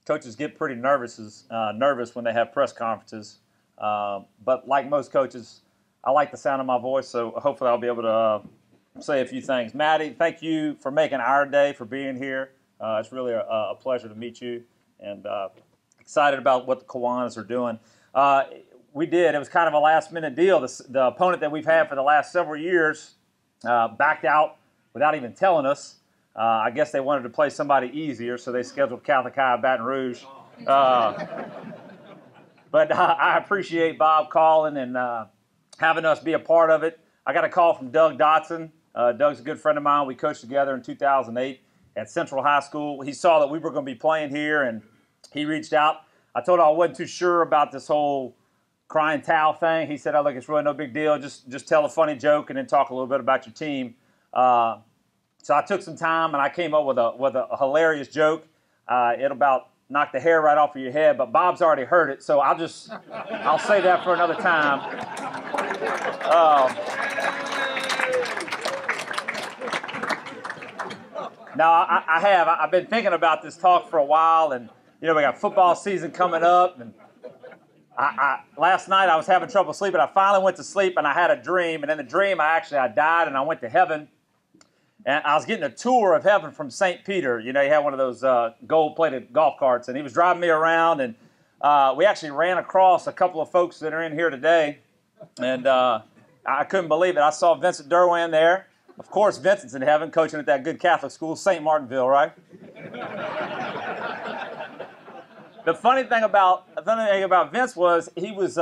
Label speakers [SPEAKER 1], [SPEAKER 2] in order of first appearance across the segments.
[SPEAKER 1] coaches get pretty nervous when they have press conferences. But like most coaches, I like the sound of my voice, so hopefully I'll be able to say a few things. Maddie, thank you for making our day, for being here. It's really a pleasure to meet you, and excited about what the Kiwanis are doing. It was kind of a last-minute deal. The opponent that we've had for the last several years backed out without even telling us. I guess they wanted to play somebody easier, so they scheduled Catholic High Baton Rouge. But I appreciate Bob calling and having us be a part of it. I got a call from Doug Dotson. Doug's a good friend of mine. We coached together in 2008 at Central High School. He saw that we were going to be playing here, and he reached out. I told him I wasn't too sure about this whole crying towel thing. He said, "Oh, look, it's really no big deal. Just tell a funny joke and then talk a little bit about your team." So I took some time and I came up with a hilarious joke. It'll about knock the hair right off of your head, but Bob's already heard it, so I'll say that for another time. Now I've been thinking about this talk for a while, and we got football season coming up, and last night I was having trouble sleeping. I finally went to sleep, and I had a dream. And in the dream, I died, and I went to heaven. And I was getting a tour of heaven from St. Peter. He had one of those gold-plated golf carts, and he was driving me around. And we actually ran across a couple of folks that are in here today. And I couldn't believe it. I saw Vincent Derwin there. Of course, Vincent's in heaven, coaching at that good Catholic school, St. Martinville, right? The funny thing about Vince was he was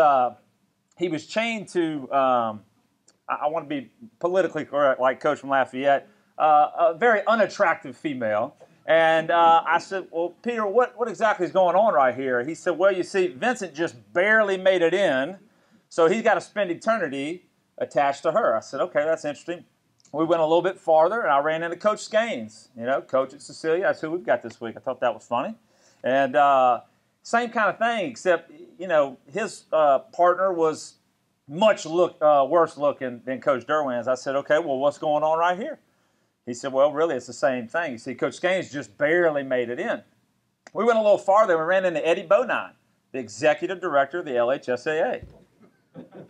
[SPEAKER 1] chained to I want to be politically correct, like Coach from Lafayette, a very unattractive female. And I said, "Well, Peter, what exactly is going on right here?" He said, "Well, you see, Vincent just barely made it in, so he's got to spend eternity attached to her." I said, "Okay, that's interesting." We went a little bit farther, and I ran into Coach Skanes, coach at Cecilia. That's who we've got this week. I thought that was funny. And same kind of thing, except, his partner was much worse looking than Coach Derwin's. I said, "Okay, well, what's going on right here?" He said, "Well, really, it's the same thing. You see, Coach Skanes just barely made it in." We went a little farther, and we ran into Eddie Bonine, the executive director of the LHSAA.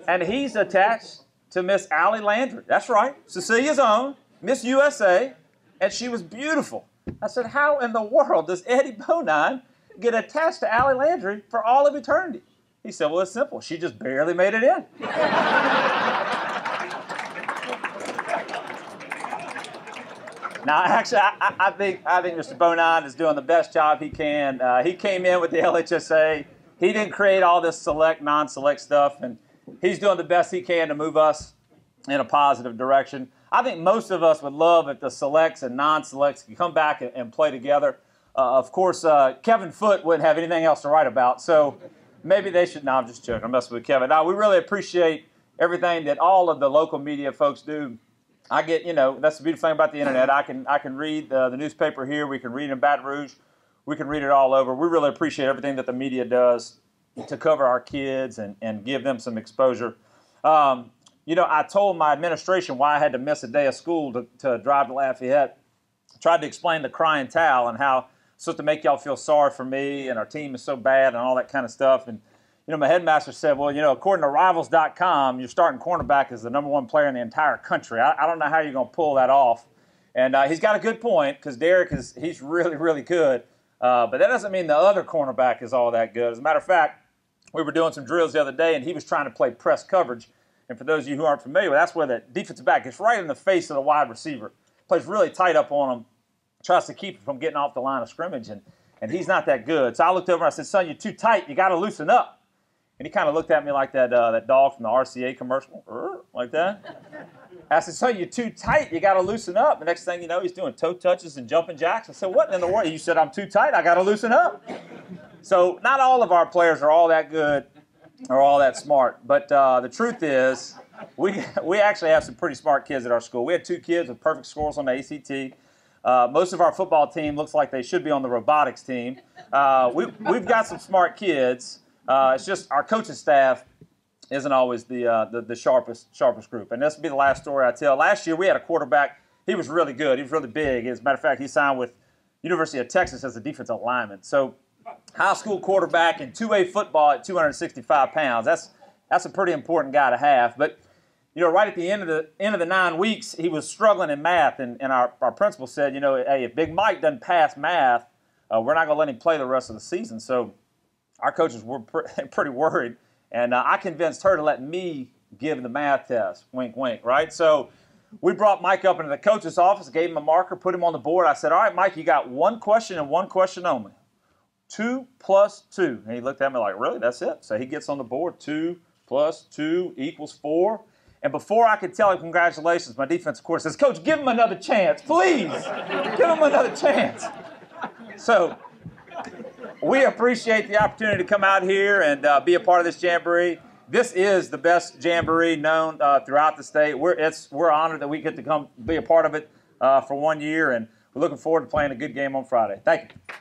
[SPEAKER 1] And he's attached to Miss Allie Landry. That's right, Cecilia's own, Miss USA, and she was beautiful. I said, "How in the world does Eddie Bonine get attached to Allie Landry for all of eternity?" He said, "Well, it's simple. She just barely made it in." Now, actually, I think Mr. Bonine is doing the best job he can. He came in with the LHSA. He didn't create all this select, non-select stuff, and he's doing the best he can to move us in a positive direction. I think most of us would love if the selects and non-selects could come back and play together. Of course, Kevin Foote wouldn't have anything else to write about, so maybe they should. No, I'm just joking. I'm messing with Kevin. No, we really appreciate everything that all of the local media folks do. I get, that's the beautiful thing about the internet. I can read the newspaper here. We can read in Baton Rouge. We can read it all over. We really appreciate everything that the media does to cover our kids and give them some exposure. I told my administration why I had to miss a day of school to drive to Lafayette. I tried to explain the crying towel and how it's supposed to make y'all feel sorry for me and our team is so bad and all that kind of stuff. And, my headmaster said, "Well, according to Rivals.com, your starting cornerback is the #1 player in the entire country. I don't know how you're going to pull that off." And he's got a good point because Derek he's really, really good. But that doesn't mean the other cornerback is all that good. As a matter of fact, we were doing some drills the other day, and he was trying to play press coverage. And for those of you who aren't familiar, that's where the defensive back gets right in the face of the wide receiver, plays really tight up on him, tries to keep him from getting off the line of scrimmage, and he's not that good. So I looked over and I said, "Son, you're too tight. You got to loosen up." And he kind of looked at me like that dog from the RCA commercial, like that. I said, "Son, you're too tight. You got to loosen up." The next thing you know, he's doing toe touches and jumping jacks. I said, "What in the world?" "You said I'm too tight. I got to loosen up." So not all of our players are all that good or all that smart. But the truth is, we actually have some pretty smart kids at our school. We had 2 kids with perfect scores on the ACT. Most of our football team looks like they should be on the robotics team. We've got some smart kids. It's just our coaching staff isn't always the sharpest group. And this will be the last story I tell. Last year we had a quarterback. He was really good. He was really big. As a matter of fact, he signed with University of Texas as a defensive lineman. So high school quarterback in 2A football at 265 pounds. That's a pretty important guy to have. But you know, right at the end of the 9 weeks, he was struggling in math, and our principal said, you know, hey, if Big Mike doesn't pass math, we're not going to let him play the rest of the season. So our coaches were pretty worried, and I convinced her to let me give the math test. Wink, wink, right? So we brought Mike up into the coach's office, gave him a marker, put him on the board. I said, all right, Mike, you got one question and one question only. 2 plus 2. And he looked at me like, really? That's it? So he gets on the board. 2 plus 2 equals 4. And before I could tell him congratulations, my defensive coach says, Coach, give him another chance, please. Give him another chance. So we appreciate the opportunity to come out here and be a part of this jamboree. This is the best jamboree known throughout the state. We're honored that we get to come be a part of it for 1 year, and we're looking forward to playing a good game on Friday. Thank you.